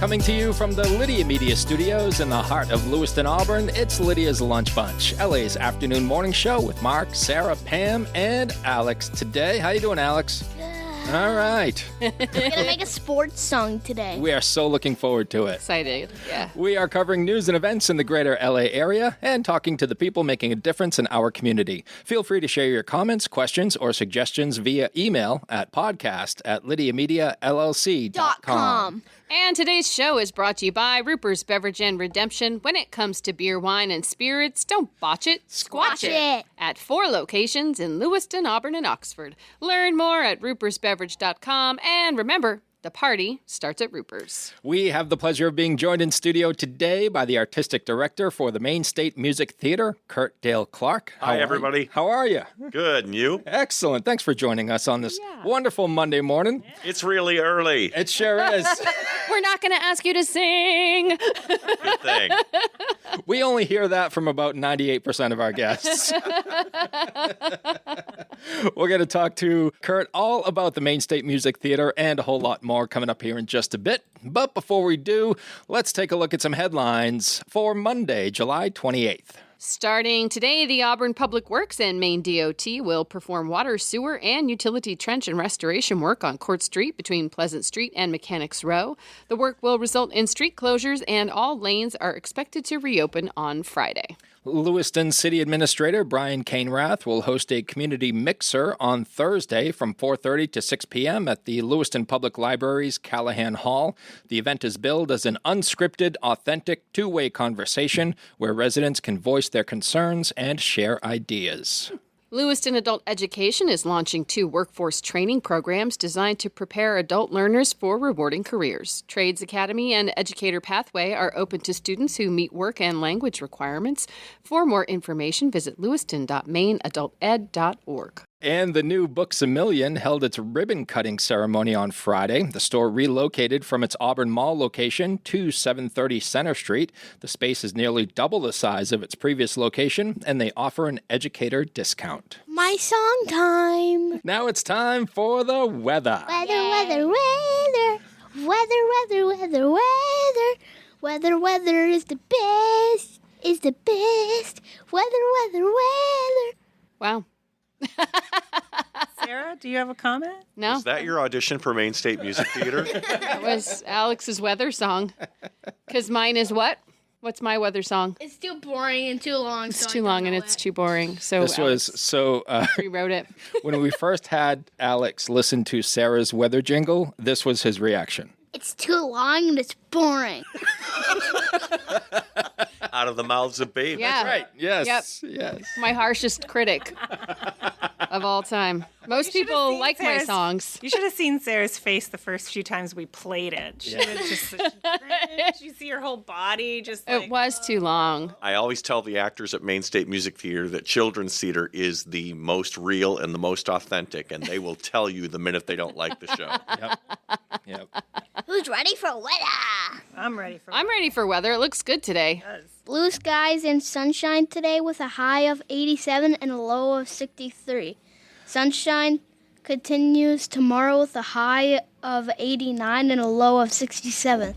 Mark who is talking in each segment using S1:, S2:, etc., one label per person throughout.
S1: Coming to you from the Lydia Media Studios in the heart of Lewiston, Auburn, it's Lydia's Lunch Bunch, LA's afternoon morning show with Mark, Sarah, Pam, and Alex. Today, how you doing, Alex?
S2: Good.
S1: All right.
S2: We're gonna make a sports song today.
S1: We are so looking forward to it.
S3: Excited, yeah.
S1: We are covering news and events in the greater LA area and talking to the people making a difference in our community. Feel free to share your comments, questions, or suggestions via email at podcast@lydiamediallc.com.
S3: And today's show is brought to you by Ruper's Beverage and Redemption. When it comes to beer, wine, and spirits, don't botch it, squatch it. At 4 locations in Lewiston, Auburn, and Oxford. Learn more at rupersbeverage.com. And remember, the party starts at Ruper's.
S1: We have the pleasure of being joined in studio today by the artistic director for the Maine State Music Theater, Curt Dale Clark.
S4: Hi, everybody.
S1: How are you?
S4: Good, and you?
S1: Excellent. Thanks for joining us on this wonderful Monday morning.
S4: It's really early.
S1: It sure is.
S3: We're not going to ask you to sing.
S4: Good thing.
S1: We only hear that from about 98% of our guests. We're going to talk to Curt all about the Maine State Music Theater and a whole lot more coming up here in just a bit. But before we do, let's take a look at some headlines for Monday, July 28th.
S3: Starting today, the Auburn Public Works and Maine DOT will perform water, sewer, and utility trench and restoration work on Court Street between Pleasant Street and Mechanics Row. The work will result in street closures, and all lanes are expected to reopen on Friday.
S1: Lewiston City Administrator Brian Cainrath will host a community mixer on Thursday from 4:30 to 6 p.m. at the Lewiston Public Library's Callahan Hall. The event is billed as an unscripted, authentic, two-way conversation where residents can voice their concerns and share ideas.
S3: Lewiston Adult Education is launching 2 workforce training programs designed to prepare adult learners for rewarding careers. Trades Academy and Educator Pathway are open to students who meet work and language requirements. For more information, visit lewiston.maineadulted.org.
S1: And the new Books A Million held its ribbon-cutting ceremony on Friday. The store relocated from its Auburn Mall location to 730 Center Street. The space is nearly double the size of its previous location, and they offer an educator discount.
S2: My song time.
S1: Now it's time for the weather.
S2: Weather is the best, weather.
S3: Wow.
S5: Sarah, do you have a comment?
S3: No,
S4: Is that your audition for Maine State Music Theater?
S3: that was Alex's weather song. Because mine is what? What's my weather song?
S2: It's too boring and too long.
S3: It's too long and it's too boring. So
S1: This was so
S3: rewrote it.
S1: when we first had Alex listen to Sarah's weather jingle, this was his reaction.
S2: It's too long and it's boring.
S4: Out of the mouths of babes.
S3: Yeah.
S1: Right. Yes.
S3: Yep.
S1: Yes.
S3: My harshest critic of all time. Most people like my songs.
S5: You should have seen Sarah's face the first few times we played it. She was just cringe. You see her whole body just like...
S3: It was too long.
S4: I always tell the actors at Maine State Music Theater that children's theater is the most real and the most authentic, and they will tell you the minute they don't like the show.
S1: Yep.
S2: Who's ready for weather?
S5: I'm ready for
S3: I'm ready for weather. It looks good today.
S2: Blue skies and sunshine today with a high of 87 and a low of 63. Sunshine continues tomorrow with a high of 89 and a low of 67.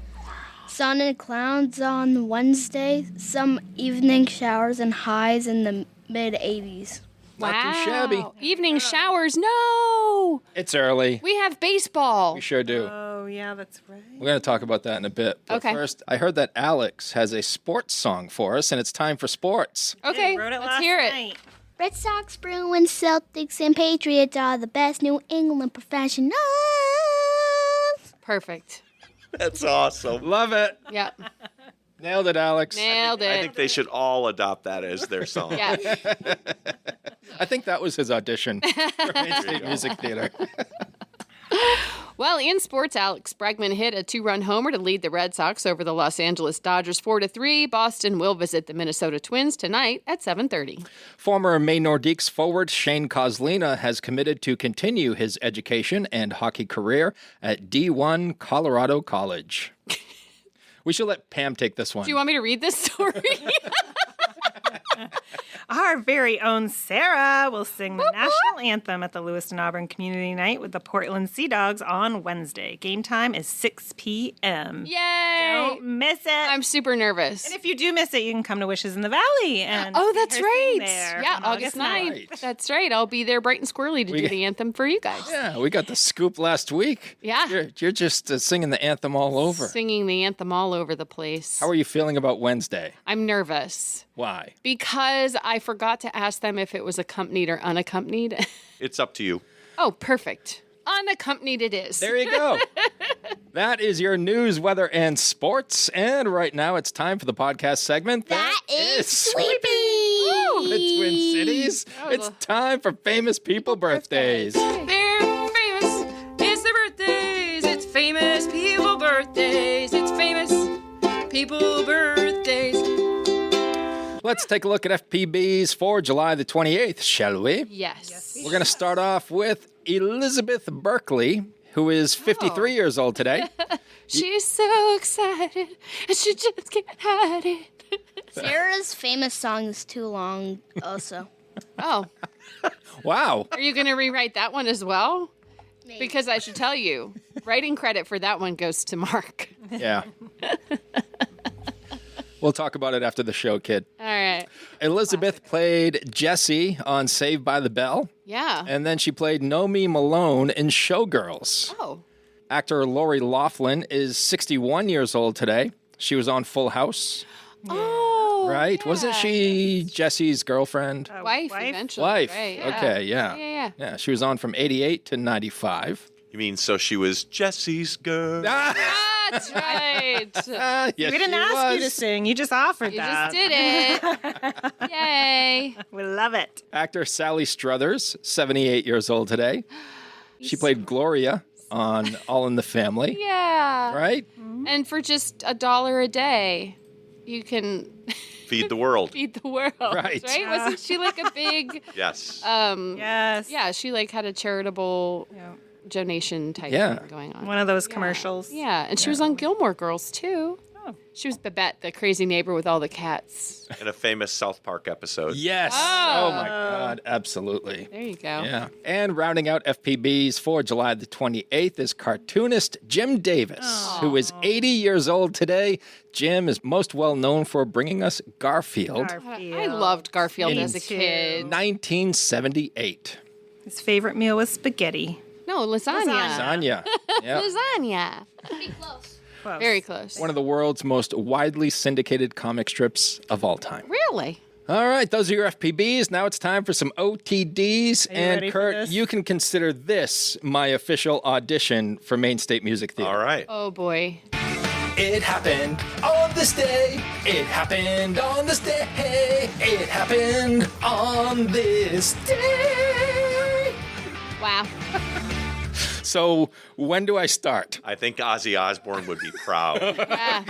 S2: Sun and clouds on Wednesday, some evening showers and highs in the mid-80s.
S1: Not too shabby.
S3: Evening showers. No.
S1: It's early.
S3: We have baseball.
S1: We sure do.
S5: Oh, yeah, that's right.
S1: We're going to talk about that in a bit. But
S3: Okay.
S1: first, I heard that Alex has a sports song for us, and it's time for sports.
S3: Okay,
S5: I wrote it
S3: let's
S5: last
S3: hear it.
S5: night.
S2: Red Sox, Bruins, Celtics, and Patriots are the best New England professionals.
S3: Perfect.
S4: That's awesome.
S1: Love it.
S3: Yep.
S1: Nailed it, Alex.
S3: Nailed
S4: I
S3: it.
S4: think they should all adopt that as their song.
S3: Yeah.
S1: I think that was his audition for Maine State Music Theater.
S3: Well, in sports, Alex Bregman hit a 2-run homer to lead the Red Sox over the Los Angeles Dodgers 4-3. Boston will visit the Minnesota Twins tonight at 7:30.
S1: Former Maine Nordiques forward Shane Kozlina has committed to continue his education and hockey career at D1 Colorado College. We should let Pam take this one.
S3: Do you want me to read this story?
S5: Our very own Sarah will sing the national anthem at the Lewiston Auburn Community Night with the Portland Sea Dogs on Wednesday. Game time is 6 p.m.
S3: Yay!
S5: Don't miss it.
S3: I'm super nervous.
S5: And if you do miss it, you can come to Wishes in the Valley. And
S3: That's
S5: see her
S3: right.
S5: sing there
S3: Yeah,
S5: on
S3: August 9th.
S1: Right.
S3: That's right. I'll be there bright and squirrely to do the anthem for you guys.
S1: Yeah, we got the scoop last week.
S3: Yeah.
S1: You're just singing the anthem all over.
S3: Singing the anthem all over the place.
S1: How are you feeling about Wednesday?
S3: I'm nervous
S1: Why?
S3: because I forgot to ask them if it was accompanied or unaccompanied.
S4: It's up to you.
S3: Oh, perfect. Unaccompanied it is.
S1: There you go. That is your news, weather, and sports. And right now it's time for the podcast segment.
S2: That is
S1: Sweepy. The Twin Cities. It's time for famous people birthdays.
S3: They're famous. It's their birthdays. It's famous people birthdays. It's famous people birthdays.
S1: Let's take a look at FPBs for July the 28th, shall we?
S3: Yes.
S1: We're going to start off with Elizabeth Berkley, who is 53 years old today.
S3: She's so excited, and she just can't hide it.
S2: Sarah's famous song is too long, also.
S3: Oh,
S1: Wow.
S3: are you going to rewrite that one as well?
S2: Maybe.
S3: Because I should tell you, writing credit for that one goes to Mark.
S1: Yeah. We'll talk about it after the show, kid.
S3: All right.
S1: Elizabeth played Jessie on Saved by the Bell,
S3: Yeah.
S1: and then she played Nomi Malone in Showgirls.
S3: Oh.
S1: Actor Lori Loughlin is 61 years old today. She was on Full House,
S3: Oh.
S1: right? Wasn't
S3: yeah.
S1: she Jessie's girlfriend?
S3: Wife eventually.
S1: Wife.
S3: Right, yeah.
S1: Okay, yeah.
S3: Yeah.
S1: Yeah, she was on from 88 to 95.
S4: You mean so she was Jesse's girl?
S3: That's right.
S1: Yes,
S5: We didn't
S1: she
S5: ask you to
S1: was.
S5: sing. You just offered
S3: You
S5: that.
S3: just did it. Yay.
S5: We love it.
S1: Actor Sally Struthers, 78 years old today. She played Gloria on All in the Family,
S3: Yeah.
S1: right?
S3: And for just $1 a day, you can
S4: Feed the world.
S3: feed the world.
S1: Right.
S3: Wasn't she like a big
S4: Yes.
S5: Yes.
S3: yeah, she like had a charitable
S5: Yeah.
S3: donation type
S1: Yeah.
S3: thing going on.
S5: One of those commercials.
S3: Yeah, and she was on Gilmore Girls too.
S5: Oh.
S3: She was Babette, the crazy neighbor with all the cats.
S4: In a famous South Park episode.
S1: Yes.
S3: Oh.
S1: Oh, my God. Absolutely.
S3: There you go.
S1: Yeah. And rounding out FPBs for July the 28th is cartoonist Jim Davis, who is 80 years old today. Jim is most well known for bringing us Garfield,
S3: I loved Garfield
S1: Me
S3: as a
S5: too.
S3: kid.
S1: 1978.
S5: His favorite meal was spaghetti.
S3: No, lasagna.
S1: Lasagna. Yep.
S3: Lasagna.
S2: Pretty close.
S5: Close.
S3: Very close.
S1: One of the world's most widely syndicated comic strips of all time.
S3: Really?
S1: All right, those are your FPBs. Now it's time for some OTDs.
S5: Are you
S1: And
S5: ready for
S1: Curt,
S5: this?
S1: you can consider this my official audition for Maine State Music Theater.
S4: All right.
S3: Oh boy.
S1: It happened on this day. It happened on this day. It happened on this day.
S3: Wow.
S1: So, when do I start?
S4: I think Ozzy Osbourne would be proud.
S3: Yeah,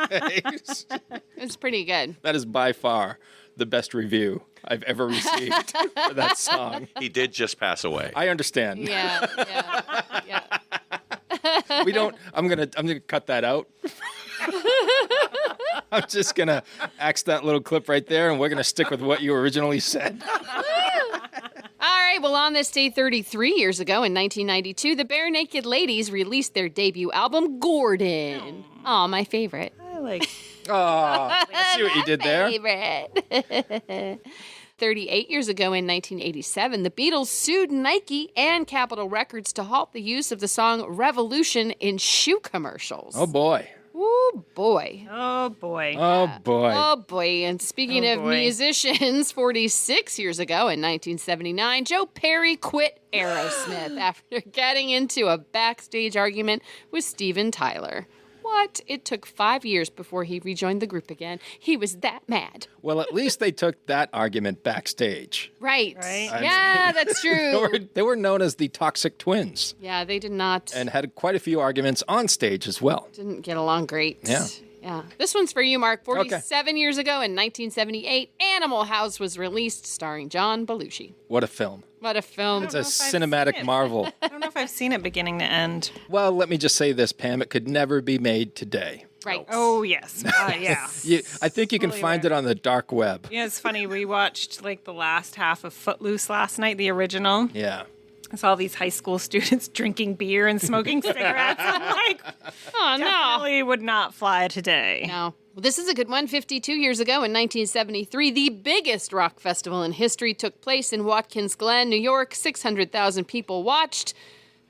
S3: it's pretty good.
S1: That is by far the best review I've ever received for that song.
S4: He did just pass away.
S1: I understand.
S3: Yeah.
S1: We don't. I'm gonna cut that out. I'm just gonna axe that little clip right there, and we're gonna stick with what you originally said.
S3: All right, well, on this day 33 years ago in 1992, the Bare Naked Ladies released their debut album, Gordon. Oh, my favorite.
S5: I like.
S1: Oh, I see what you did there.
S3: Favorite. 38 years ago in 1987, the Beatles sued Nike and Capitol Records to halt the use of the song Revolution in shoe commercials.
S1: Oh boy.
S3: Ooh, boy.
S5: Oh boy.
S1: Oh boy.
S3: Oh, boy. And speaking
S5: Oh,
S3: of
S5: boy.
S3: musicians, 46 years ago in 1979, Joe Perry quit Aerosmith after getting into a backstage argument with Steven Tyler. What? It took 5 years before he rejoined the group again. He was that mad.
S1: Well, at least they took that argument backstage.
S3: Right.
S5: Right.
S3: Yeah, that's true.
S1: They were known as the Toxic Twins
S3: Yeah, they did not.
S1: and had quite a few arguments on stage as well.
S3: Didn't get along great.
S1: Yeah.
S3: Yeah. This one's for you, Mark. 47 years ago in 1978, Animal House was released, starring John Belushi.
S1: What a film.
S3: What a film.
S1: It's a
S5: know if I've seen
S1: cinematic
S5: it.
S1: marvel.
S5: I don't know if I've seen it beginning to end.
S1: Well, let me just say this, Pam. It could never be made today.
S3: Right.
S5: Oh, yes. Yeah.
S1: I think you can
S5: Fully
S1: find it on the dark web.
S5: Yeah, it's funny. We watched like the last half of Footloose last night, the original.
S1: Yeah.
S5: I saw these high school students drinking beer and smoking cigarettes. I'm like,
S3: Oh, no.
S5: definitely would not fly today.
S3: No. Well, this is a good one. 52 years ago in 1973, the biggest rock festival in history took place in Watkins Glen, New York. 600,000 people watched.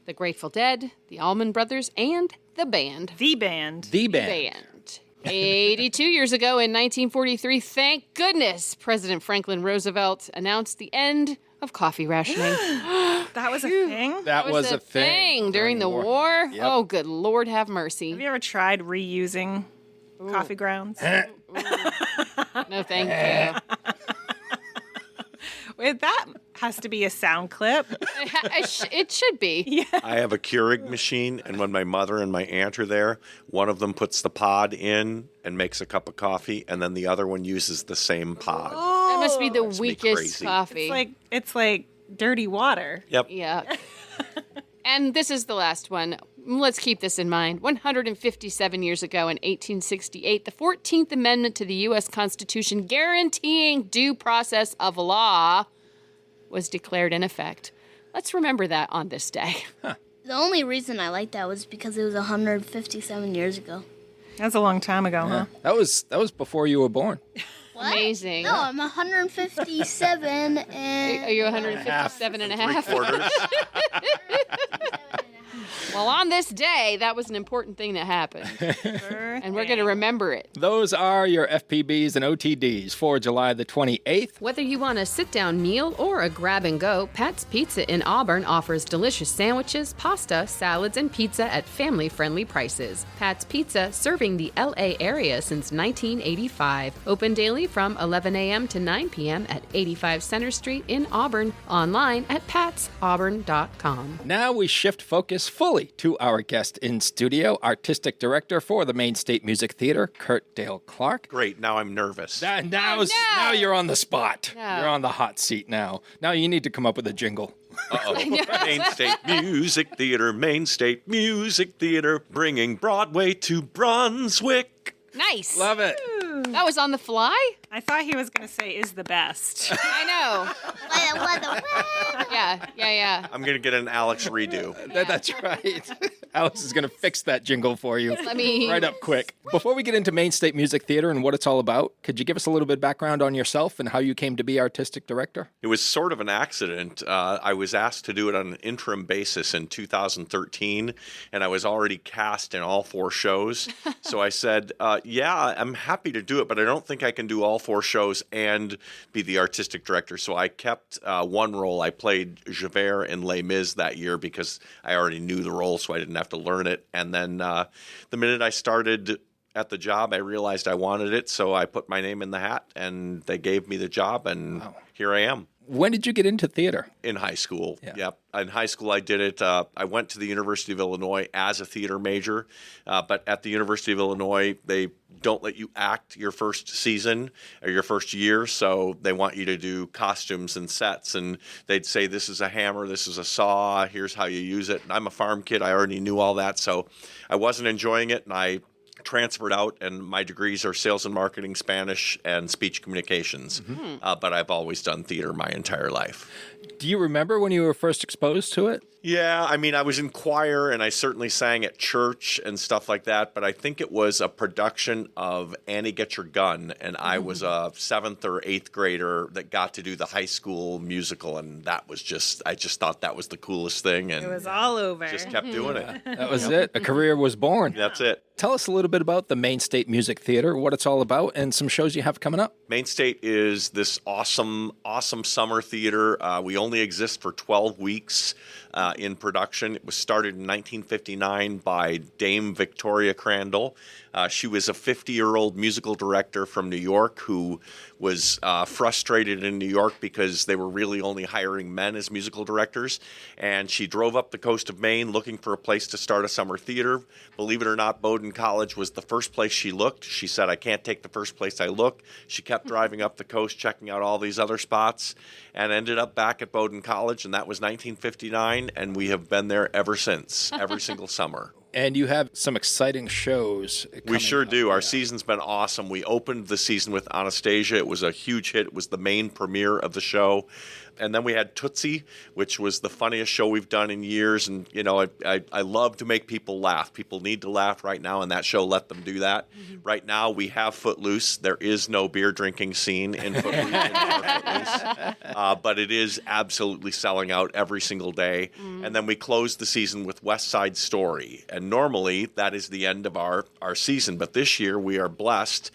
S3: The Grateful Dead, the Allman Brothers, and the band.
S5: The band.
S1: The band.
S3: 82 years ago in 1943, thank goodness, President Franklin Roosevelt announced the end of coffee rationing.
S5: That was a thing?
S1: That was a thing
S3: during the war.
S1: Yep.
S3: Oh, good Lord, have mercy.
S5: Have you ever tried reusing coffee grounds?
S3: No, thank you.
S5: Wait, that has to be a sound clip.
S3: It should be.
S4: I have a Keurig machine, and when my mother and my aunt are there, one of them puts the pod in and makes a cup of coffee, and then the other one uses the same pod.
S3: That must be the
S4: me
S3: weakest
S4: crazy.
S3: coffee.
S5: It's like dirty water.
S4: Yep.
S3: Yeah. And this is the last one. Let's keep this in mind. 157 years ago in 1868, the 14th Amendment to the U.S. Constitution guaranteeing due process of law was declared in effect. Let's remember that on this day.
S2: The only reason I like that was because it was 157 years ago.
S5: That's a long time ago, huh?
S1: That was before you were born.
S2: What?
S3: Amazing.
S2: No, I'm 157 and...
S3: Are you 157 and a half?
S4: Quarters.
S3: Well, on this day, that was an important thing that happened. And we're going to remember it.
S1: Those are your FPBs and OTDs for July the 28th.
S3: Whether you want a sit-down meal or a grab-and-go, Pat's Pizza in Auburn offers delicious sandwiches, pasta, salads, and pizza at family-friendly prices. Pat's Pizza, serving the L.A. area since 1985. Open daily from 11 a.m. to 9 p.m. at 85 Center Street in Auburn. Online at patsauburn.com.
S1: Now we shift focus fully to our guest in studio, Artistic Director for the Maine State Music Theater, Curt Dale Clark.
S4: Great. Now I'm nervous.
S1: Now you're on the spot.
S3: No.
S1: You're on the hot seat now. Now you need to come up with a jingle.
S4: Uh-oh. Maine State Music Theater, Maine State Music Theater, bringing Broadway to Brunswick.
S3: Nice.
S1: Love it.
S3: That was on the fly?
S5: I thought he was going to say is the best.
S3: I know. Yeah.
S4: I'm going to get an Alex redo.
S1: That's right. Alex is going to fix that jingle for you
S3: Let me-
S1: right up quick. Before we get into Maine State Music Theater and what it's all about, could you give us a little bit of background on yourself and how you came to be Artistic Director?
S4: It was sort of an accident. I was asked to do it on an interim basis in 2013, and I was already cast in all 4 shows. So I said, yeah, I'm happy to do it, but I don't think I can do all 4 shows and be the artistic director. So I kept one role. I played Javert in Les Mis that year because I already knew the role, so I didn't have to learn it. And then the minute I started at the job, I realized I wanted it, so I put my name in the hat, and they gave me the job, and here I am.
S1: When did you get into theater?
S4: In high school,
S1: Yeah.
S4: Yep. In high school, I did it. I went to the University of Illinois as a theater major, but at the University of Illinois, they don't let you act your first season or your first year, so they want you to do costumes and sets, and they'd say, this is a hammer, this is a saw, here's how you use it. And I'm a farm kid. I already knew all that, so I wasn't enjoying it, and I transferred out, and my degrees are sales and marketing, Spanish, and speech communications. But I've always done theater my entire life.
S1: Do you remember when you were first exposed to it?
S4: Yeah, I mean, I was in choir, and I certainly sang at church and stuff like that, but I think it was a production of Annie Get Your Gun, and I was a 7th or 8th grader that got to do the high school musical, and that was I just thought that was the coolest thing, and
S5: It was all over.
S4: just kept doing it.
S1: That was it. A career was born.
S4: That's it.
S1: Tell us a little bit about the Maine State Music Theater, what it's all about, and some shows you have coming up.
S4: Maine State is this awesome summer theater. We only exist for 12 weeks in production. It was started in 1959 by Dame Victoria Crandall. She was a 50-year-old musical director from New York who was frustrated in New York because they were really only hiring men as musical directors. And she drove up the coast of Maine looking for a place to start a summer theater. Believe it or not, Bowdoin College was the first place she looked. She said, I can't take the first place I look. She kept driving up the coast, checking out all these other spots, and ended up back at Bowdoin College, and that was 1959, and we have been there ever since, every single summer.
S1: And you have some exciting shows
S4: We
S1: coming
S4: sure
S1: up.
S4: do. Our season's been awesome. We opened the season with Anastasia. It was a huge hit. It was the main premiere of the show. And then we had Tootsie, which was the funniest show we've done in years. And, you know, I love to make people laugh. People need to laugh right now, and that show let them do that. Right now, we have Footloose. There is no beer drinking scene in Footloose. But it is absolutely selling out every single day. And then we closed the season with West Side Story. And normally, that is the end of our season. But this year, we are blessed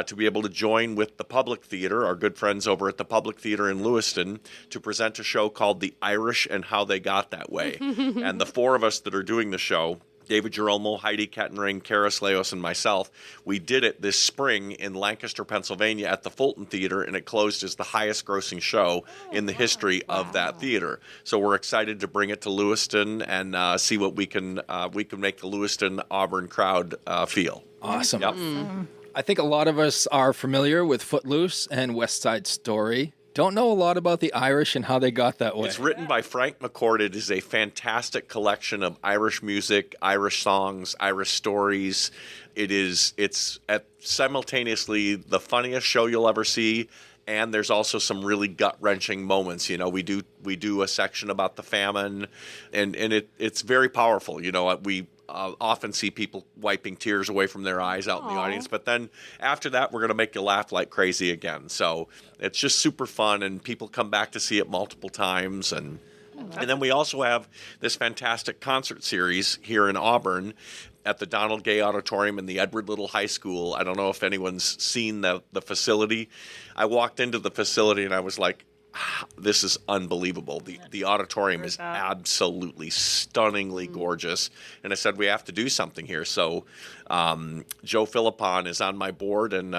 S4: to be able to join with the Public Theater, our good friends over at the Public Theater in Lewiston, to present a show called The Irish and How They Got That Way. And the four of us that are doing the show, David Geromo, Heidi Kettenring, Karis Leos, and myself, we did it this spring in Lancaster, Pennsylvania at the Fulton Theater, and it closed as the highest grossing show in the history of that theater. So we're excited to bring it to Lewiston and see what we can make the Lewiston Auburn crowd feel.
S1: Awesome.
S4: Yep.
S1: I think a lot of us are familiar with Footloose and West Side Story. Don't know a lot about the Irish and how they got that way.
S4: It's written by Frank McCord. It is a fantastic collection of Irish music, Irish songs, Irish stories. It's simultaneously the funniest show you'll ever see, and there's also some really gut-wrenching moments. You know, we do a section about the famine, and it's very powerful. You know, we often see people wiping tears away from their eyes out in the audience. But then after that, we're going to make you laugh like crazy again. So it's just super fun, and people come back to see it multiple times. And then we also have this fantastic concert series here in Auburn at the Donald Gay Auditorium in the Edward Little High School. I don't know if anyone's seen the facility. I walked into the facility and I was like, this is unbelievable. The auditorium is absolutely stunningly gorgeous. And I said, we have to do something here. So Joe Philippon is on my board, and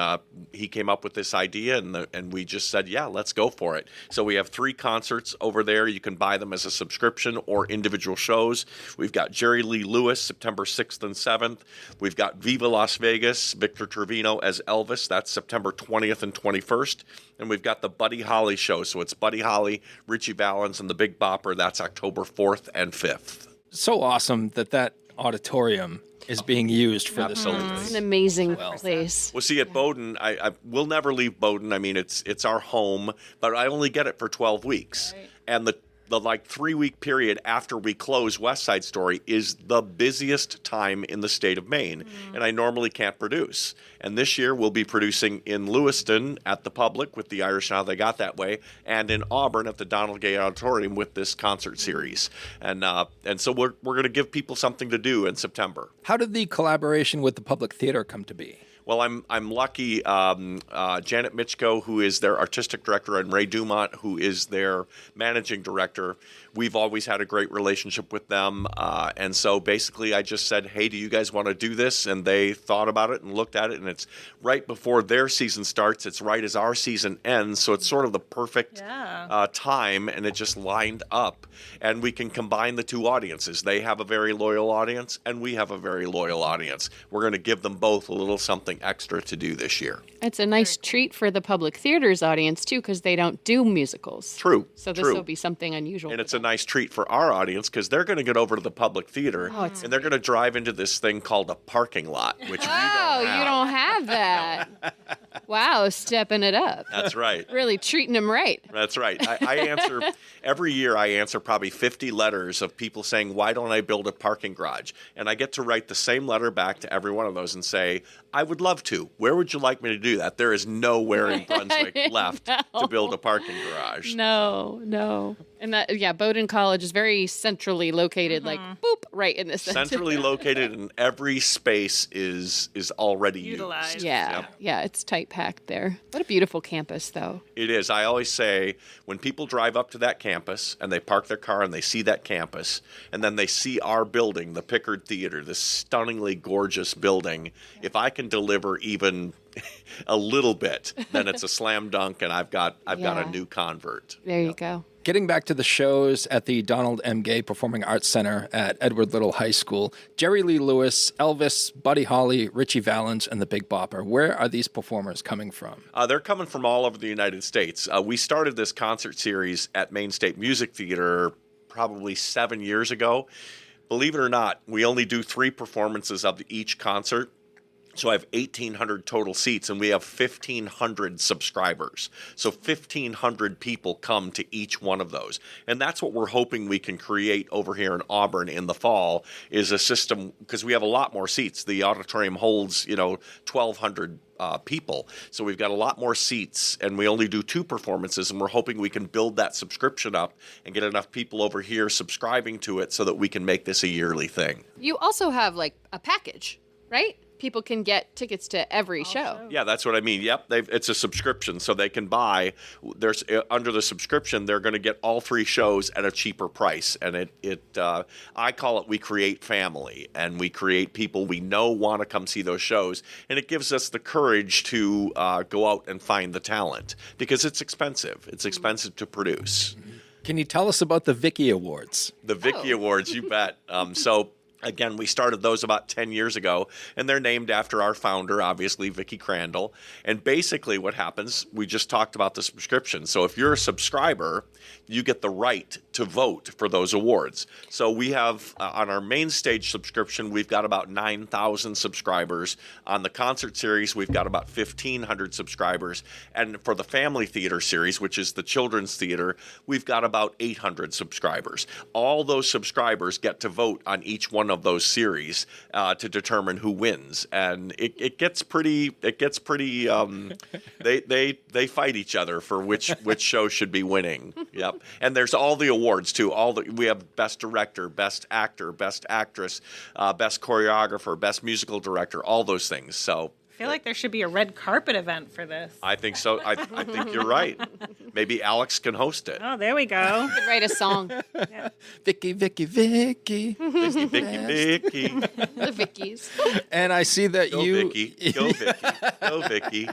S4: he came up with this idea, and we just said, yeah, let's go for it. So we have 3 concerts over there. You can buy them as a subscription or individual shows. We've got Jerry Lee Lewis, September 6th and 7th. We've got Viva Las Vegas, Victor Trevino as Elvis. That's September 20th and 21st. And we've got the Buddy Holly show. So it's Buddy Holly, Richie Valens, and the Big Bopper. That's October 4th and 5th.
S1: So awesome that auditorium is being used for this.
S3: It's an amazing place.
S4: Well, see, at Bowdoin, I will never leave Bowdoin. I mean, it's our home, but I only get it for 12 weeks. Right. And the 3-week period after we close West Side Story is the busiest time in the state of Maine, and I normally can't produce. And this year we'll be producing in Lewiston at the Public with the Irish and How They Got That Way, and in Auburn at the Donald Gay Auditorium with this concert series. And so we're going to give people something to do in September.
S1: How did the collaboration with the Public Theater come to be?
S4: Well, I'm lucky. Janet Mitchko, who is their artistic director, and Ray Dumont, who is their managing director, we've always had a great relationship with them. And so basically I just said, hey, do you guys want to do this? And they thought about it and looked at it, and it's right before their season starts. It's right as our season ends. So it's sort of the perfect time, and it just lined up. And we can combine the two audiences. They have a very loyal audience, and we have a very loyal audience. We're going to give them both a little something extra to do this year.
S3: It's a nice treat for the Public Theater's audience, too, because they don't do musicals.
S4: True.
S3: So this will be something unusual.
S4: And it's a nice treat for our audience because they're going to get over to the Public Theater, and they're going to drive into this thing called a parking lot, which we don't have.
S3: You don't have that. Wow, stepping it up.
S4: That's right.
S3: Really treating them right.
S4: That's right. I answer, every year I answer probably 50 letters of people saying, why don't I build a parking garage? And I get to write the same letter back to every one of those and say, I would love to. Where would you like me to do that? There is nowhere in Brunswick left to build a parking garage.
S3: No. And that, Bowdoin College is very centrally located, like boop, right in the center.
S4: Centrally located, and every space is already
S5: utilized.
S4: used.
S3: Yeah, it's tight packed there. What a beautiful campus, though.
S4: It is. I always say when people drive up to that campus and they park their car and they see that campus, and then they see our building, the Pickard Theater, this stunningly gorgeous building, if I can deliver even a little bit, then it's a slam dunk, and I've got a new convert.
S3: There you go.
S1: Getting back to the shows at the Donald M. Gay Performing Arts Center at Edward Little High School, Jerry Lee Lewis, Elvis, Buddy Holly, Richie Valens, and the Big Bopper. Where are these performers coming from?
S4: They're coming from all over the United States. We started this concert series at Maine State Music Theater probably 7 years ago. believe it or not, we only do 3 performances of each concert. So I have 1,800 total seats, and we have 1,500 subscribers. So 1,500 people come to each one of those. And that's what we're hoping we can create over here in Auburn in the fall, is a system, because we have a lot more seats. The auditorium holds, 1,200 people. So we've got a lot more seats, and we only do 2 performances, and we're hoping we can build that subscription up and get enough people over here subscribing to it so that we can make this a yearly thing.
S3: You also have like a package, right? People can get tickets to every show.
S4: Yeah, that's what I mean. Yep, it's a subscription, so they can buy. There's under the subscription, they're going to get all 3 shows at a cheaper price, and I call it, we create family, and we create people we know want to come see those shows, and it gives us the courage to go out and find the talent, because it's expensive. It's expensive to produce.
S1: Can you tell us about the Vicky Awards?
S4: The Vicky Awards, you bet. Again, we started those about 10 years ago, and they're named after our founder, obviously, Vicki Crandall. And basically what happens, we just talked about the subscription. So if you're a subscriber, you get the right to vote for those awards. So we have, on our main stage subscription, we've got about 9,000 subscribers. On the concert series, we've got about 1,500 subscribers. And for the family theater series, which is the children's theater, we've got about 800 subscribers. All those subscribers get to vote on each one of those series to determine who wins, and it gets pretty. They fight each other for which show should be winning. Yep, and there's all the awards too. We have best director, best actor, best actress, best choreographer, best musical director, all those things. So.
S5: I feel like there should be a red carpet event for this.
S4: I think so. I think you're right. Maybe Alex can host it.
S5: Oh, there we go.
S3: You could write a song.
S5: Yeah.
S1: Vicky, Vicky, Vicky.
S4: Vicky, Vicky.
S3: The Vickies.
S1: And I see that
S4: Go Vicky. Go Vicky. Go Vicky.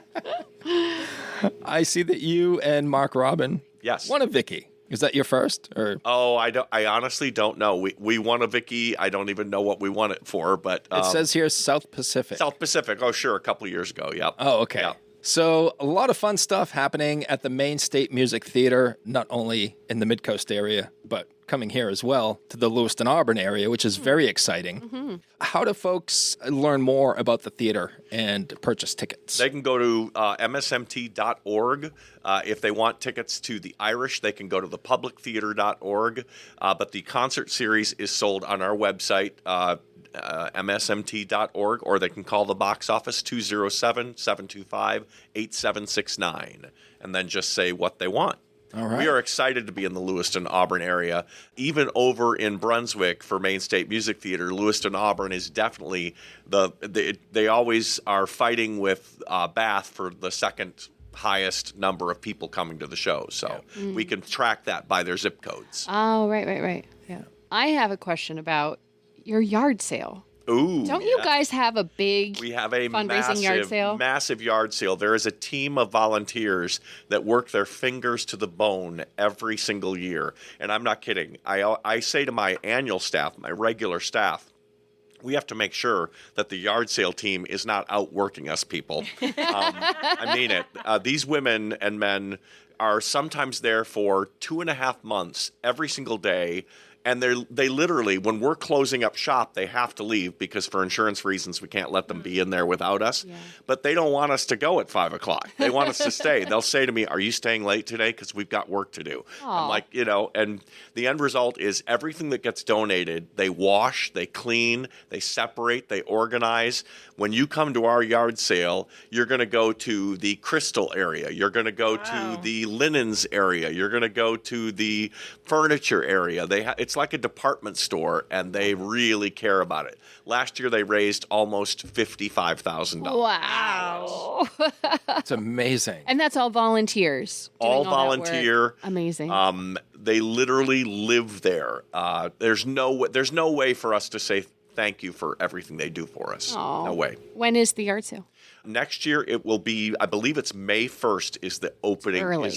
S1: I see that you and Mark Robin
S4: Yes.
S1: won a Vicky. Is that your first? Or
S4: I honestly don't know. We won a Vicky. I don't even know what we won it for, but
S1: it says here South Pacific.
S4: South Pacific. Oh, sure, a couple of years ago. Yep.
S1: Oh, okay.
S4: Yep.
S1: So a lot of fun stuff happening at the Maine State Music Theater, not only in the Midcoast area, but coming here as well to the Lewiston Auburn area, which is very exciting. Mm-hmm. How do folks learn more about the theater and purchase tickets?
S4: They can go to MSMT.org. If they want tickets to the Irish, they can go to thepublictheater.org. But the concert series is sold on our website, MSMT.org, or they can call the box office 207-725-8769 and then just say what they want.
S1: All right.
S4: We are excited to be in the Lewiston Auburn area. Even over in Brunswick for Maine State Music Theater, Lewiston Auburn is definitely they always are fighting with Bath for the second highest number of people coming to the show. So we can track that by their zip codes.
S3: Oh, right. Yeah. I have a question about your yard sale.
S4: Ooh,
S3: Don't you guys have a big
S4: We have a
S3: fundraising yard sale?
S4: massive yard sale. There is a team of volunteers that work their fingers to the bone every single year. And I'm not kidding. I say to my annual staff, my regular staff, we have to make sure that the yard sale team is not outworking us people. I mean it. These women and men are sometimes there for 2.5 months every single day. And they literally, when we're closing up shop, they have to leave because for insurance reasons, we can't let them be in there without us. Yeah. But they don't want us to go at 5 o'clock. They want us to stay. They'll say to me, "Are you staying late today? Because we've got work to do."
S3: Aww.
S4: I'm like, and the end result is everything that gets donated, they wash, they clean, they separate, they organize. When you come to our yard sale, you're going to go to the crystal area. You're going to go to the linens area. You're going to go to the furniture area. It's like a department store, and they really care about it. Last year, they raised almost $55,000.
S3: Wow.
S1: It's amazing.
S3: And that's all volunteers.
S4: All
S3: doing all that
S4: volunteer.
S3: work. Amazing.
S4: They literally live there. There's no way for us to say thank you for everything they do for us.
S3: Aww.
S4: No way.
S3: When is the yard sale?
S4: Next year it will be. I believe it's May 1st is the opening.
S3: Early.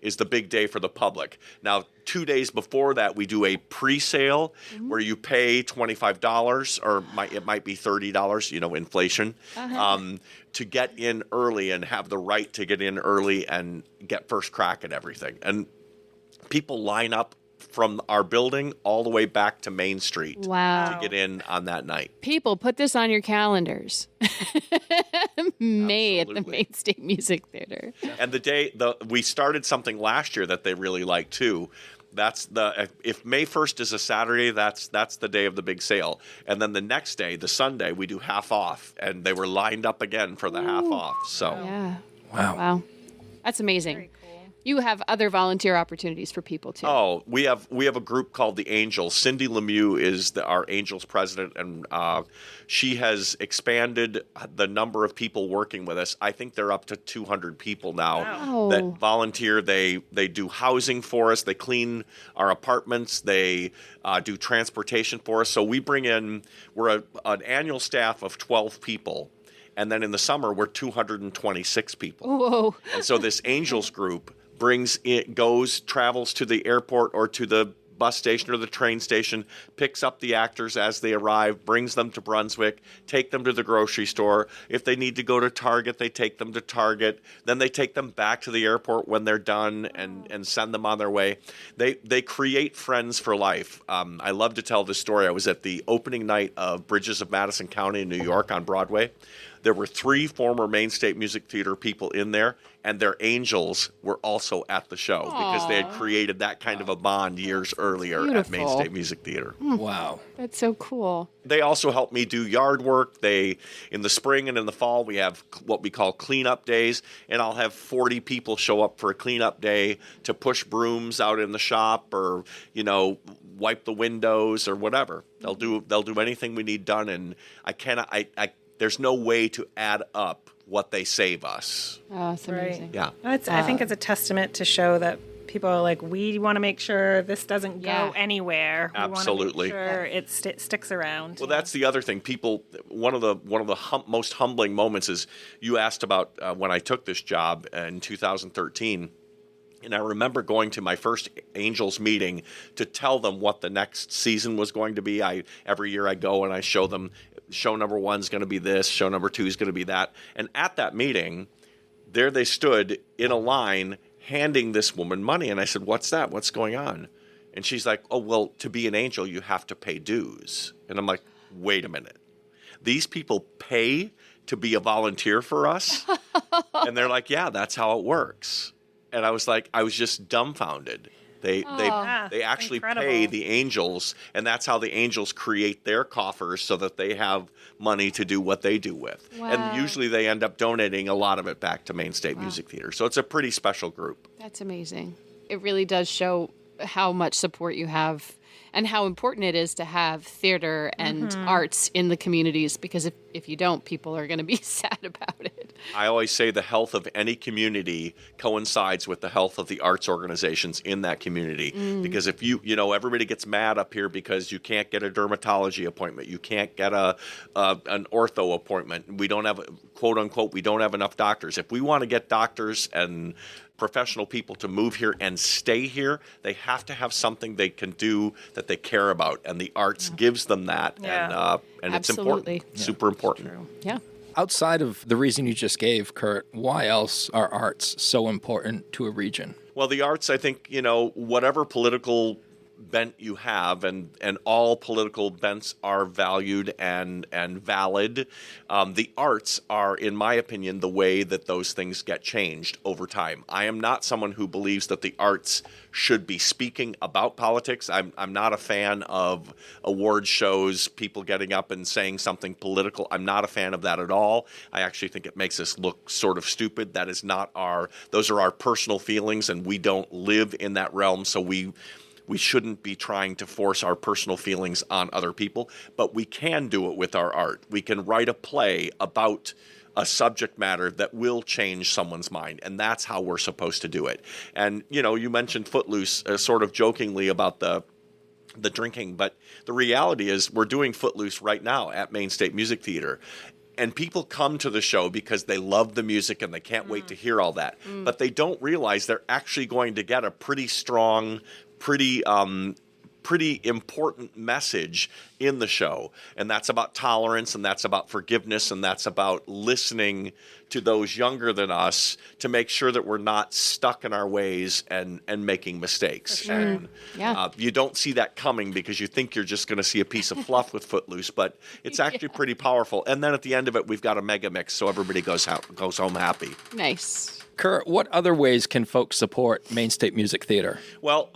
S4: Is the big day for the public. Now, 2 days before that, we do a pre-sale where you pay $25 or it might be $30, inflation, to get in early and have the right to get in early and get first crack at everything. And people line up from our building all the way back to Main Street
S3: Wow.
S4: to get in on that night.
S3: People, put this on your calendars. May at the
S4: Absolutely.
S3: Maine State Music Theater.
S4: And we started something last year that they really liked too. That's if May 1st is a Saturday, that's the day of the big sale. And then the next day, the Sunday, we do half off, and they were lined up again for the half off. So
S3: Yeah.
S1: Wow.
S3: That's amazing.
S5: Very cool.
S3: You have other volunteer opportunities for people too.
S4: Oh, we have a group called the Angels. Cindy Lemieux is our Angels president, and she has expanded the number of people working with us. I think they're up to 200 people now
S3: Wow.
S4: that volunteer. They do housing for us. They clean our apartments. They do transportation for us. So we're an annual staff of 12 people. And then in the summer, we're 226 people.
S3: Whoa.
S4: And so this Angels group travels to the airport or to the bus station or the train station, picks up the actors as they arrive, brings them to Brunswick, take them to the grocery store. If they need to go to Target, they take them to Target. Then they take them back to the airport when they're done and send them on their way. They create friends for life. I love to tell this story. I was at the opening night of Bridges of Madison County in New York on Broadway. There were 3 former Maine State Music Theater people in there, and their angels were also at the show because they had created that kind of a bond years earlier at Maine
S3: beautiful.
S4: State Music Theater.
S1: Wow.
S3: That's so cool.
S4: They also help me do yard work. In the spring and in the fall, we have what we call cleanup days, and I'll have 40 people show up for a cleanup day to push brooms out in the shop or, wipe the windows or whatever. They'll do anything we need done, and there's no way to add up what they save us.
S3: Oh, it's amazing.
S4: Yeah.
S5: I think it's a testament to show that people are like, we want to make sure this doesn't go
S3: Yeah.
S5: anywhere.
S4: Absolutely.
S5: We want to make sure it sticks around.
S4: Well, that's the other thing. People, one of the most humbling moments is you asked about when I took this job in 2013. And I remember going to my first Angels meeting to tell them what the next season was going to be. Every year I go and I show them, show number 1 is going to be this, show number 2 is going to be that. And at that meeting, there they stood in a line handing this woman money. And I said, "What's that? What's going on?" And she's like, "Oh, well, to be an angel, you have to pay dues." And I'm like, wait a minute. These people pay to be a volunteer for us? And they're like, "Yeah, that's how it works." And I was just dumbfounded. They actually
S5: incredible.
S4: pay the angels, and that's how the angels create their coffers so that they have money to do what they do with.
S3: Wow.
S4: And usually they end up donating a lot of it back to Maine State Music Theater. So it's a pretty special group.
S3: That's amazing. It really does show how much support you have and how important it is to have theater and arts in the communities, because if you don't, people are going to be sad about it.
S4: I always say the health of any community coincides with the health of the arts organizations in that community. Because if everybody gets mad up here because you can't get a dermatology appointment, you can't get an ortho appointment. We don't have, quote unquote, we don't have enough doctors. If we want to get doctors and professional people to move here and stay here, they have to have something they can do that they care about, and the arts gives them that.
S5: Yeah.
S4: And it's
S3: Absolutely.
S4: important, super important.
S3: Yeah.
S1: Outside of the reason you just gave, Curt, why else are arts so important to a region?
S4: Well, the arts, I think, whatever political bent you have, and all political bents are valued and valid. The arts are, in my opinion, the way that those things get changed over time. I am not someone who believes that the arts should be speaking about politics. I'm not a fan of award shows, people getting up and saying something political. I'm not a fan of that at all. I actually think it makes us look sort of stupid. That is not those are our personal feelings, and we don't live in that realm, so we shouldn't be trying to force our personal feelings on other people, but we can do it with our art. We can write a play about a subject matter that will change someone's mind, and that's how we're supposed to do it. And, you mentioned Footloose sort of jokingly about the drinking, but the reality is we're doing Footloose right now at Maine State Music Theater. And people come to the show because they love the music and they can't wait to hear all that. But they don't realize they're actually going to get a pretty strong, pretty pretty important message in the show. And that's about tolerance, and that's about forgiveness, and that's about listening to those younger than us to make sure that we're not stuck in our ways and making mistakes.
S3: Sure.
S4: And
S3: Yeah.
S4: you don't see that coming because you think you're just going to see a piece of fluff with Footloose, but it's actually pretty powerful. And then at the end of it, we've got a mega mix, so everybody goes home happy.
S3: Nice.
S1: Curt, what other ways can folks support Maine State Music Theater?
S4: Well,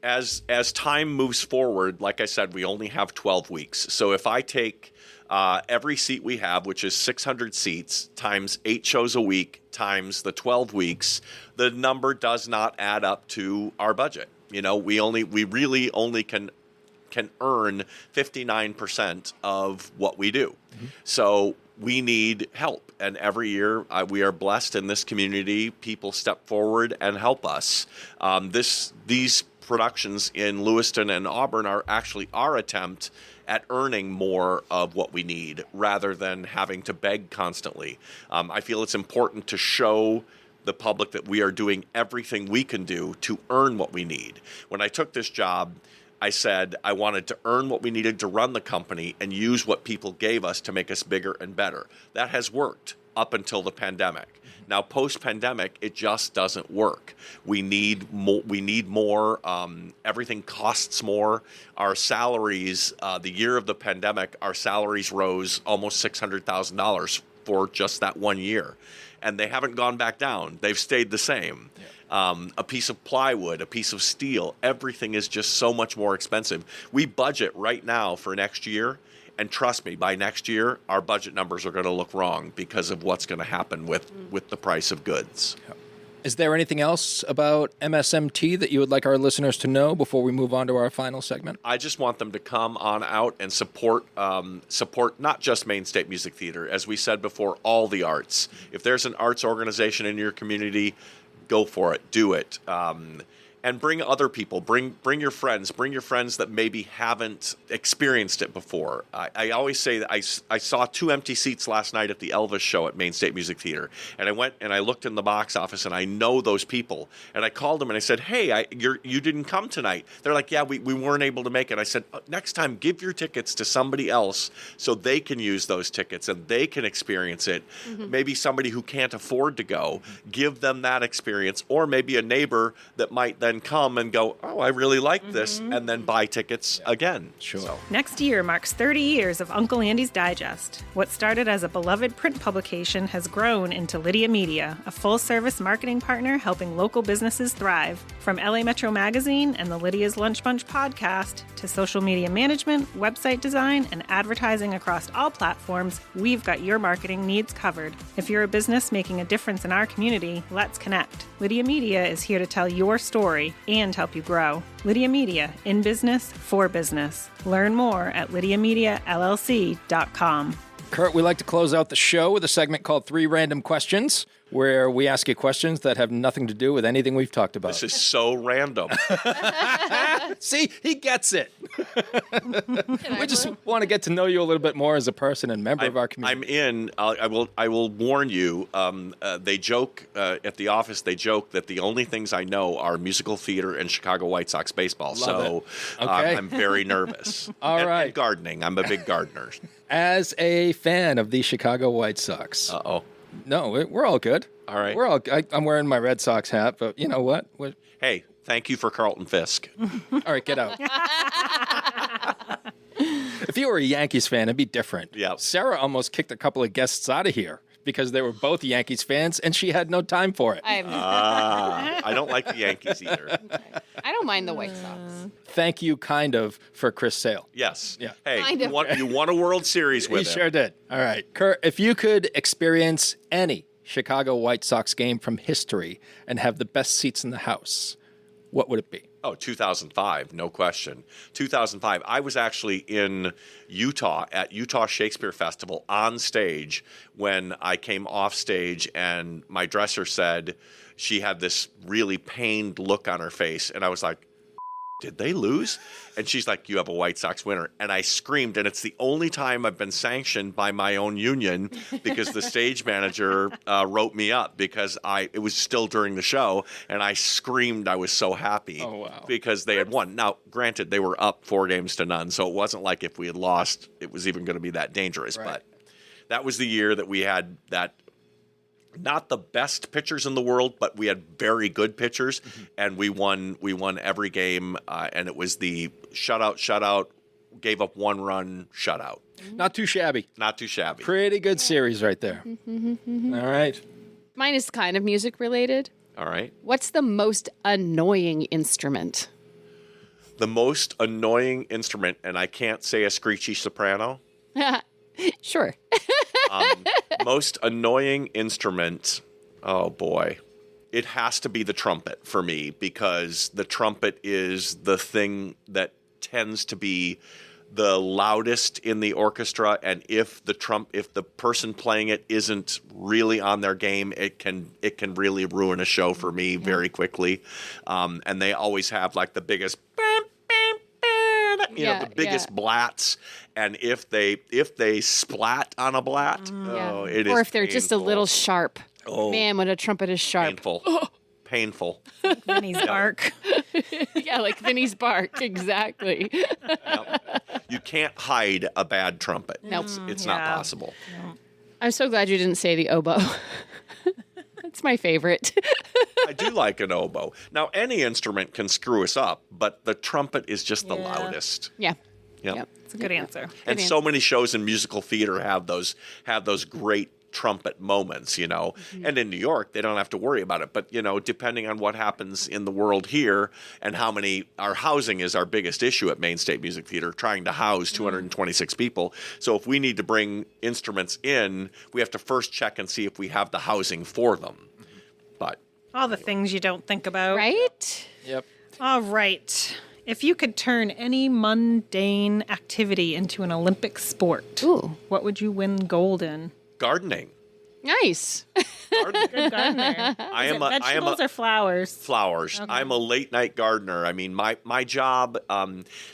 S4: as time moves forward, like I said, we only have 12 weeks. So if I take every seat we have, which is 600 seats, times 8 shows a week, times the 12 weeks, the number does not add up to our budget. We really only can earn 59% of what we do. Mm-hmm. So we need help. And every year we are blessed in this community. People step forward and help us. These productions in Lewiston and Auburn are actually our attempt at earning more of what we need rather than having to beg constantly. I feel it's important to show the public that we are doing everything we can do to earn what we need. When I took this job, I said I wanted to earn what we needed to run the company and use what people gave us to make us bigger and better. That has worked up until the pandemic. Now, post-pandemic, it just doesn't work. We need more. Everything costs more. Our salaries, the year of the pandemic, our salaries rose almost $600,000 for just that 1 year. And they haven't gone back down. They've stayed the same. Yeah. A piece of plywood, a piece of steel, everything is just so much more expensive. We budget right now for next year, and trust me, by next year, our budget numbers are going to look wrong because of what's going to happen with the price of goods. Yeah.
S1: Is there anything else about MSMT that you would like our listeners to know before we move on to our final segment?
S4: I just want them to come on out and support not just Maine State Music Theater. As we said before, all the arts. If there's an arts organization in your community, go for it. Do it. And bring other people. Bring your friends. Bring your friends that maybe haven't experienced it before. I always say that I saw 2 empty seats last night at the Elvis show at Maine State Music Theater. And I went and I looked in the box office, and I know those people. And I called them and I said, hey, you didn't come tonight. They're like, yeah, we weren't able to make it. I said, next time, give your tickets to somebody else so they can use those tickets and they can experience it. Mm-hmm. Maybe somebody who can't afford to go, give them that experience. Or maybe a neighbor that might then come and go, oh, I really like this, and then buy tickets again.
S1: Sure.
S4: So.
S5: Next year marks 30 years of Uncle Andy's Digest. What started as a beloved print publication has grown into Lydia Media, a full-service marketing partner helping local businesses thrive. From LA Metro Magazine and the Lydia's Lunch Bunch podcast to social media management, website design, and advertising across all platforms, we've got your marketing needs covered. If you're a business making a difference in our community, let's connect. Lydia Media is here to tell your story and help you grow. Lydia Media, in business, for business. Learn more at lydiamediallc.com.
S1: Curt, we like to close out the show with a segment called 3 Random Questions, where we ask you questions that have nothing to do with anything we've talked about.
S4: This is so random.
S1: See, he gets it. We just want to get to know you a little bit more as a person and member of our community.
S4: I will warn you. They joke at the office. They joke that the only things I know are musical theater and Chicago White Sox baseball.
S1: Love it. Okay.
S4: I'm very nervous.
S1: All right.
S4: And gardening. I'm a big gardener.
S1: As a fan of the Chicago White Sox.
S4: Uh-oh.
S1: No, we're all good.
S4: All right.
S1: I'm wearing my Red Sox hat, but you know what?
S4: Hey, thank you for Carlton Fisk.
S1: All right, get out. If you were a Yankees fan, it'd be different.
S4: Yeah.
S1: Sarah almost kicked a couple of guests out of here because they were both Yankees fans, and she had no time for it.
S4: I don't like the Yankees either.
S3: I don't mind the White Sox.
S1: Thank you, kind of, for Chris Sale.
S4: Yes.
S1: Yeah.
S4: Hey, you won a World Series with him.
S1: He sure did. All right. Curt, if you could experience any Chicago White Sox game from history and have the best seats in the house, what would it be?
S4: Oh, 2005, no question. 2005. I was actually in Utah at Utah Shakespeare Festival on stage when I came off stage, and my dresser said she had this really pained look on her face, and I was like, did they lose? And she's like, you have a White Sox winner. And I screamed, and it's the only time I've been sanctioned by my own union because the stage manager wrote me up because it was still during the show, and I screamed. I was so happy because they had won. Now, granted, they were up 4-0, so it wasn't like if we had lost, it was even going to be that dangerous. Right. But that was the year that we had that. Not the best pitchers in the world, but we had very good pitchers, and we won every game, and it was the shutout, gave up 1 run, shutout.
S1: Not too shabby.
S4: Not too shabby.
S1: Pretty good series right there. All right.
S3: Mine is kind of music related.
S4: All right.
S3: What's the most annoying instrument?
S4: The most annoying instrument, and I can't say a screechy soprano.
S3: Sure.
S4: Most annoying instrument, oh boy. It has to be the trumpet for me because the trumpet is the thing that tends to be the loudest in the orchestra, and if the person playing it isn't really on their game, it can really ruin a show for me very quickly. And they always have like the biggest the biggest blats, and if they splat on a blat, it is.
S3: Or if they're
S4: painful.
S3: just a little sharp.
S4: Oh,
S3: man, when a trumpet is sharp.
S4: Painful.
S5: Vinny's bark.
S3: Yeah, like Vinny's bark, exactly.
S4: Yep. You can't hide a bad trumpet.
S3: Nope.
S4: It's not possible.
S3: I'm so glad you didn't say the oboe. It's my favorite.
S4: I do like an oboe. Now, any instrument can screw us up, but the trumpet is just the loudest.
S3: Yeah.
S4: Yep.
S5: It's a good answer.
S4: And so many shows in musical theater have those great trumpet moments, And in New York, they don't have to worry about it. But, depending on what happens in the world here and our housing is our biggest issue at Maine State Music Theater, trying to house 226 people. So if we need to bring instruments in, we have to first check and see if we have the housing for them. But
S5: all the things you don't think about.
S3: Right?
S1: Yep.
S5: All right. If you could turn any mundane activity into an Olympic sport, what would you win gold in?
S4: Gardening.
S3: Nice.
S5: Good gardener. Vegetables or flowers?
S4: Flowers. Okay. I'm a late night gardener. I mean, my job,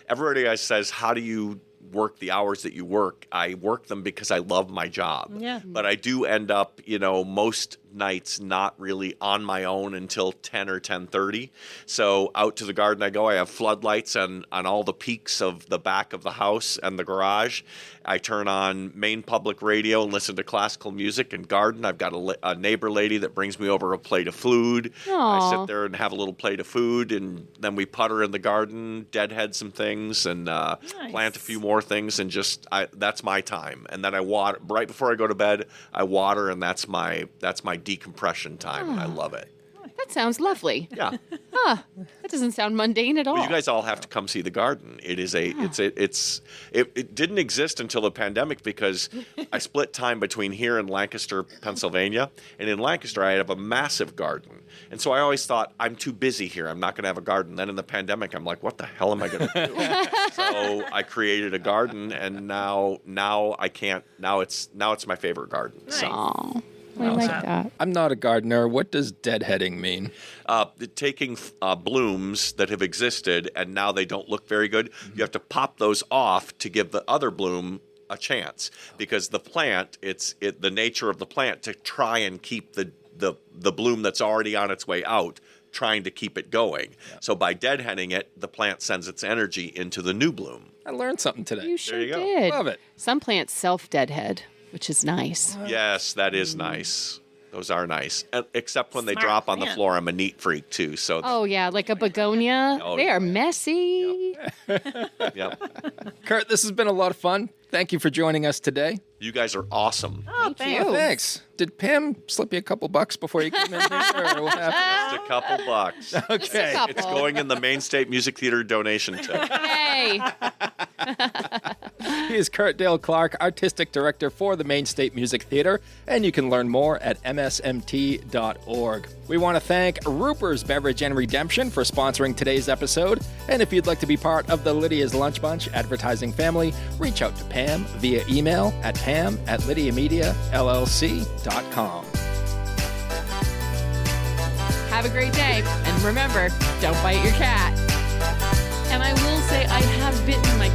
S4: everybody always says, how do you work the hours that you work? I work them because I love my job.
S5: Yeah.
S4: But I do end up, most nights not really on my own until 10 or 10:30. So out to the garden I go. I have floodlights on all the peaks of the back of the house and the garage. I turn on Maine Public Radio and listen to classical music and garden. I've got a neighbor lady that brings me over a plate of food.
S3: Aww.
S4: I sit there and have a little plate of food, and then we putter in the garden, deadhead some things, and plant a few more things, and that's my time. And then I water right before I go to bed. I water, and that's my decompression time, and I love it.
S3: That sounds lovely.
S4: Yeah.
S3: That doesn't sound mundane at all.
S4: Well, you guys all have to come see the garden. It is it didn't exist until the pandemic because I split time between here and Lancaster, Pennsylvania. And in Lancaster, I have a massive garden. And so I always thought, I'm too busy here. I'm not going to have a garden. Then in the pandemic, I'm like, what the hell am I going to do? So I created a garden, and now I can't. Now it's my favorite garden.
S5: Nice.
S3: So. I like that.
S1: I'm not a gardener. What does deadheading mean?
S4: Taking blooms that have existed and now they don't look very good. You have to pop those off to give the other bloom a chance, because the plant, the nature of the plant to try and keep the bloom that's already on its way out, trying to keep it going. Yeah. So by deadheading it, the plant sends its energy into the new bloom.
S1: I learned something today.
S3: You sure
S4: there you go.
S3: did.
S1: Love it.
S3: Some plants self-deadhead, which is nice.
S4: Yes, that is nice. Those are nice. Except when they
S5: Smart
S4: drop on the
S5: plant.
S4: floor. I'm a neat freak, too. So
S3: Oh, yeah, like a begonia.
S4: Oh,
S3: They are messy.
S4: Yep.
S1: Curt, this has been a lot of fun. Thank you for joining us today.
S4: You guys are awesome.
S5: Oh,
S3: Thank you.
S1: Thanks. Did Pam slip you a couple bucks before you came in here? Or what happened?
S4: Just a couple bucks.
S1: Okay.
S3: couple.
S4: It's going in the Maine State Music Theater donation tip.
S3: Hey.
S1: He is Curt Dale Clark, Artistic Director for the Maine State Music Theater, and you can learn more at msmt.org. We want to thank Ruper's Beverage and Redemption for sponsoring today's episode, and if you'd like to be part of the Lydia's Lunch Bunch advertising family, reach out to Pam via email at pam@lydiamediallc.com.
S3: Have a great day. And remember, don't bite your cat.
S6: And I will say I have bitten my